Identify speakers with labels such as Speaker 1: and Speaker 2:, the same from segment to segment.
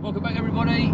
Speaker 1: Welcome back everybody.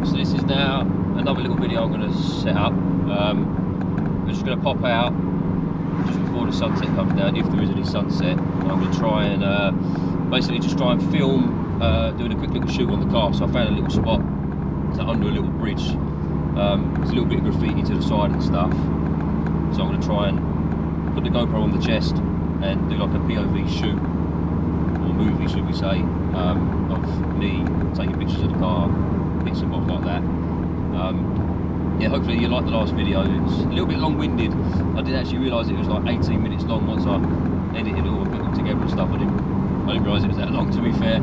Speaker 1: So this is now another little video I'm going to set up. I'm just going to pop out just before the sunset comes down, if there is any sunset. I'm going to try and basically just try and film doing a quick little shoot on the car. So I found a little spot under a little bridge. There's a little bit of graffiti to the side and stuff. So I'm going to try and put the GoPro on the chest and do like a POV shoot, or movie should we say, of me taking pictures of the car, bits and bobs like that. Yeah, hopefully you liked the last video. It's a little bit long-winded. I didn't actually realise it was like 18 minutes long once I edited it all and put them together and stuff. I didn't realise it was that long, to be fair.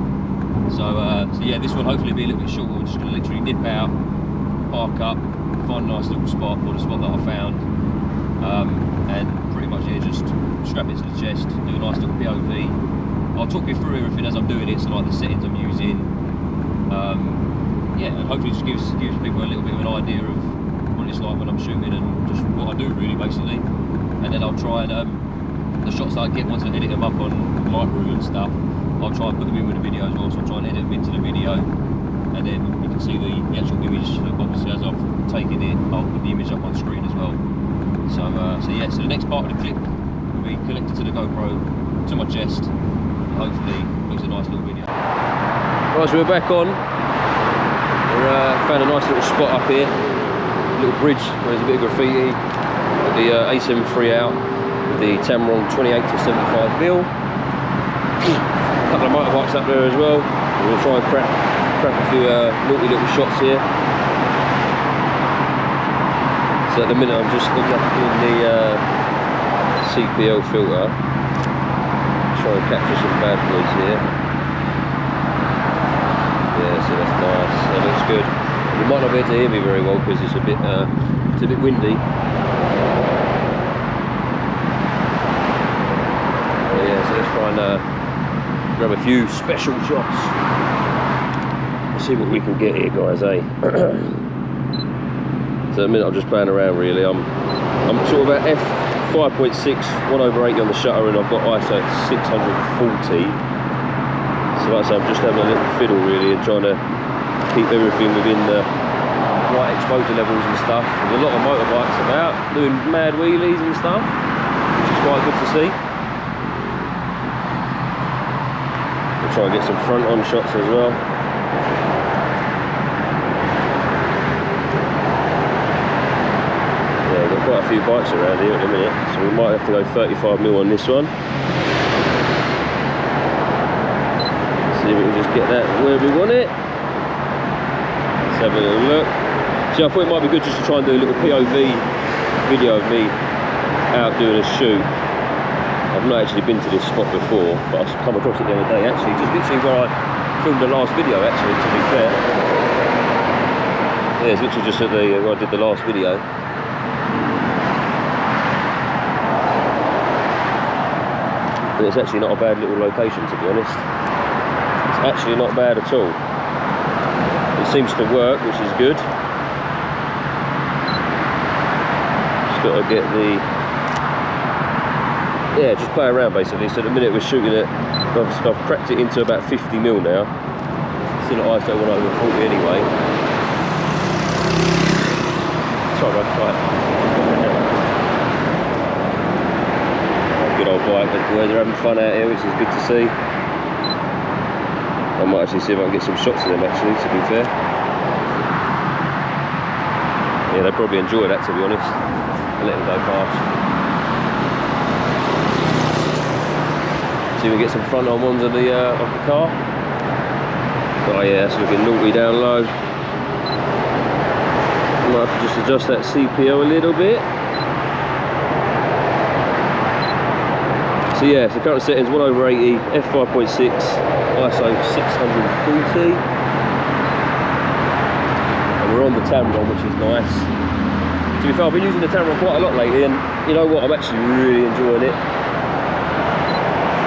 Speaker 1: So yeah, this one hopefully be a little bit shorter. We're just going to literally nip out, park up, find a nice little spot, or the spot that I found, and pretty much, yeah, just strap it to the chest, do a nice little POV. I'll talk you through everything as I'm doing it, so like the settings I'm using, yeah, and hopefully just gives people a little bit of an idea of what it's like when I'm shooting and just what I do really, basically. And then I'll try and the shots that I get once I edit them up on Lightroom and stuff, I'll try and put them in with the video as well. So I'll try and edit them into the video, and then you can see the actual image. Obviously, as I've taken it, I'll put the image up on screen as well. So yeah, so the next part of the clip will be connected to the GoPro to my chest. Hopefully makes a nice little video. Right, so we're back on. We found a nice little spot up here, a little bridge where there's a bit of graffiti. Got the A73 out with the Tamron 28 to 75mm. A couple of motorbikes up there as well. We'll try and crack a few naughty little shots here. So at the minute I'm just looking up in the CPL filter. Try and capture some bad boys here. Yeah, so that's nice. That looks good. You might not be able to hear me very well because it's a bit windy. But yeah, so let's try and grab a few special shots. Let's see what we can get here, guys, eh? So at the minute I'm just playing around really. I'm sort of at f5.6, 1/80 on the shutter, and I've got ISO at 640. So like I say, I'm just having a little fiddle really and trying to keep everything within the right exposure levels and stuff. There's a lot of motorbikes about doing mad wheelies and stuff, which is quite good to see. We'll try and get some front-on shots as well. Quite a few bikes around here at the minute, so we might have to go 35mm on this one. See if we can just get that where we want it. Let's have a little look. See, I thought it might be good just to try and do a little POV video of me out doing a shoot. I've not actually been to this spot before, but I've come across it the other day, actually, just literally where I filmed the last video, actually, to be fair. Yeah, it's literally just at the where I did the last video. And it's actually not a bad little location, to be honest. It's actually not bad at all. It seems to work, which is good. Just got to get the... Yeah, just play around basically. So the minute we're shooting it, I've cracked it into about 50mm now. Still at ISO 1/40 anyway. Sorry, right. Good old bikers, boys, they're having fun out here, which is good to see. I might actually see if I can get some shots of them, actually, to be fair. Yeah, they probably enjoy that, to be honest. I'll let them go past. See if we can get some front-on ones of the car. Oh yeah, that's looking naughty down low. Might have to just adjust that CPO a little bit. So yeah, so current settings 1/80, f5.6, ISO 640. And we're on the Tamron, which is nice. To be fair, I've been using the Tamron quite a lot lately, and you know what, I'm actually really enjoying it.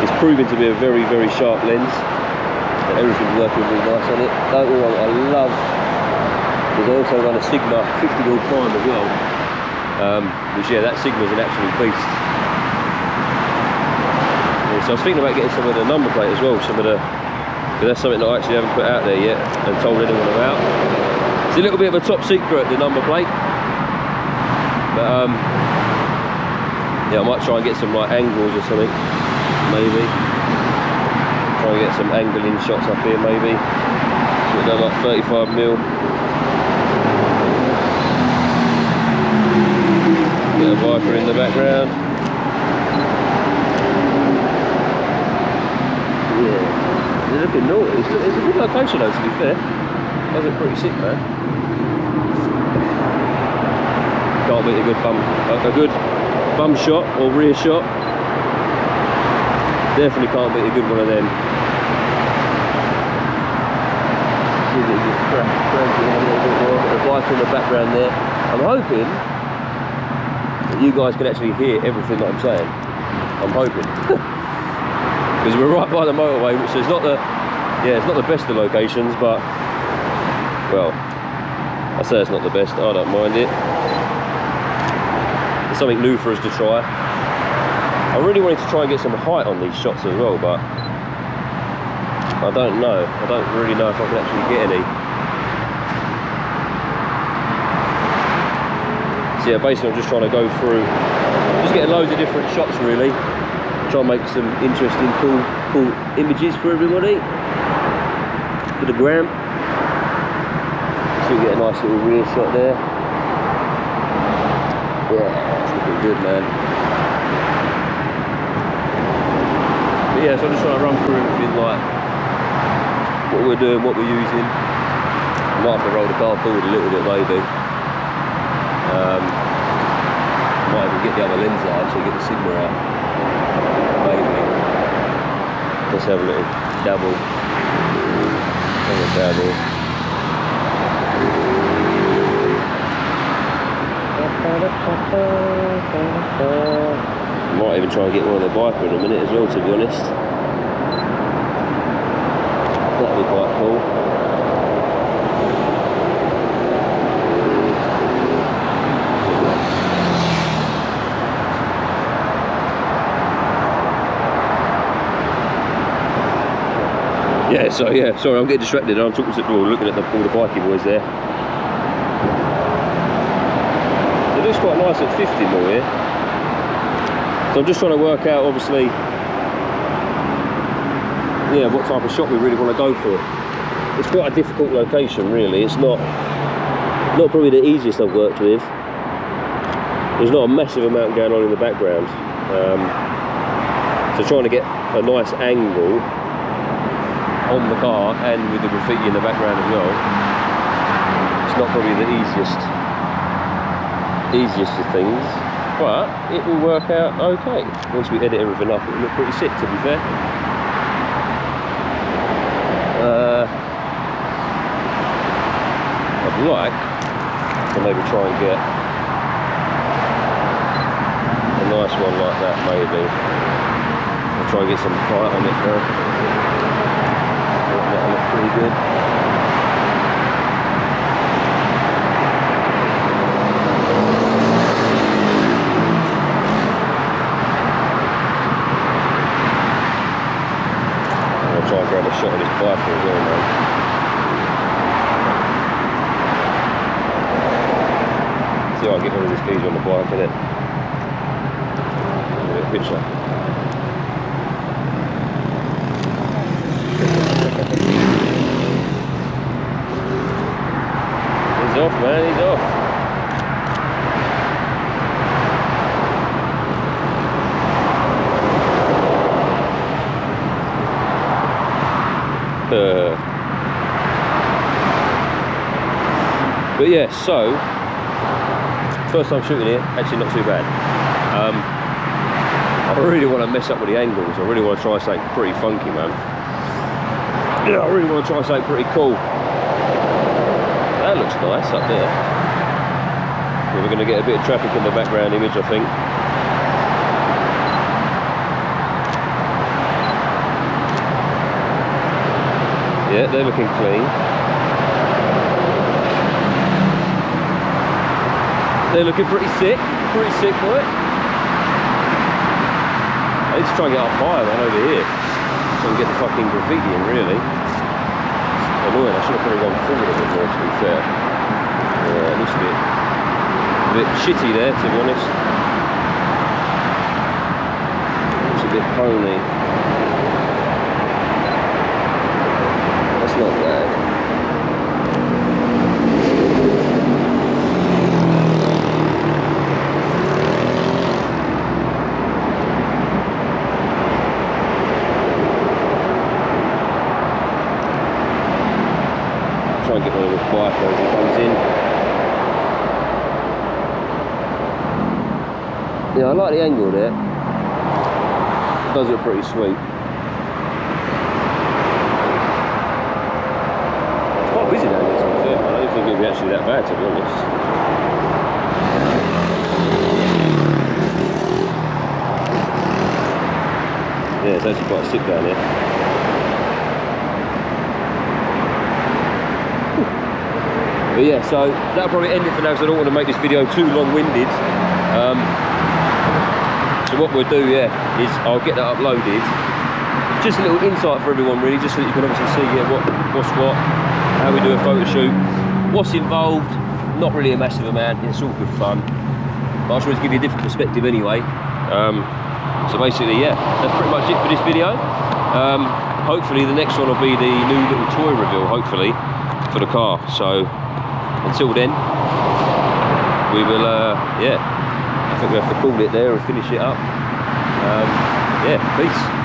Speaker 1: It's proving to be a very, very sharp lens. And everything's working really nice on it. Don't get me wrong, I love, because I also run a Sigma 50mm prime as well. Which yeah, that Sigma's an absolute beast. So I was thinking about getting some of the number plate as well, some of the But that's something that I actually haven't put out there yet and told anyone about. It's a little bit of a top secret, the number plate. But yeah, I might try and get some like angles or something, maybe. Try and get some angling shots up here, maybe. So we've done like 35mm. Bit of Viper in the background. Yeah, they're looking naughty. It's a good location though, to be fair. Does it pretty sick, man. Can't beat a good bum shot or rear shot. Definitely can't beat a good one of them. See if it just cracks a little bit more. Got the bike in the background there. I'm hoping that you guys can actually hear everything that I'm saying. I'm hoping. Because we're right by the motorway, which is not the it's not the best of locations, but well, I say it's not the best. I don't mind it. It's something new for us to try. I really wanted to try and get some height on these shots as well, but I don't know. I don't really know if I can actually get any. So yeah, basically I'm just trying to go through, just getting loads of different shots really. Try and make some interesting, cool images for everybody. For the gram. So we get a nice little rear shot there. Yeah, that's looking good, man. But yeah, so I'm just trying to run through everything, like what we're doing, what we're using. I might have to roll the car forward a little bit, maybe. Might even get the other lens out, actually get the Sigma out. Maybe. Let's have a little dabble. Have a dabble. Might even try and get one of the Viper in a minute as well, to be honest. That'd be quite cool. Yeah, so yeah, sorry, I'm getting distracted. I'm talking to looking at all the bikey boys there. It looks quite nice at 50mm here. So I'm just trying to work out, obviously, yeah, what type of shot we really want to go for. It's quite a difficult location, really. It's not probably the easiest I've worked with. There's not a massive amount going on in the background. So trying to get a nice angle on the car and with the graffiti in the background as well, it's not probably the easiest of things, but it will work out okay. Once we edit everything up, it will look pretty sick, to be fair. I'd like to maybe try and get a nice one like that, maybe. I'll try and get some height on it now. That'll look pretty good. I'll try and grab a shot of this Viper as well, man. See how I get one of these keys on the bike, innit? Give it a picture. He's off, man, he's off. But yeah, so first time shooting here, actually not too bad. I really want to mess up with the angles. I really want to try something pretty funky, man. Yeah, I really want to try something pretty cool. That looks nice up there. Yeah, we're going to get a bit of traffic in the background image, I think. Yeah, they're looking clean. They're looking pretty sick, boy. I need to try and get up higher, man, over here, so we can get the fucking graffiti in, really. annoying. I should have probably gone forward a bit more, to be fair. Yeah, this bit. A bit shitty there, to be honest. It's a bit pony. That's not bad. Try and get one of this bike as it comes in. Yeah, I like the angle there. It does look pretty sweet. It's quite busy down here, to be fair. I don't think it'll be actually that bad, to be honest. Yeah, it's actually quite sick down here. But yeah, so that'll probably end it for now, because I don't want to make this video too long-winded. So what we'll do, yeah, is I'll get that uploaded. Just a little insight for everyone, really, just so that you can obviously see, yeah, what's what, how we do a photo shoot, what's involved. Not really a massive amount, it's all good fun. But I just wanted to give you a different perspective anyway. So basically, yeah, that's pretty much it for this video. Hopefully the next one will be the new little toy reveal, hopefully, for the car. So until then, we will, yeah, I think we have to call it there and finish it up. Yeah, peace.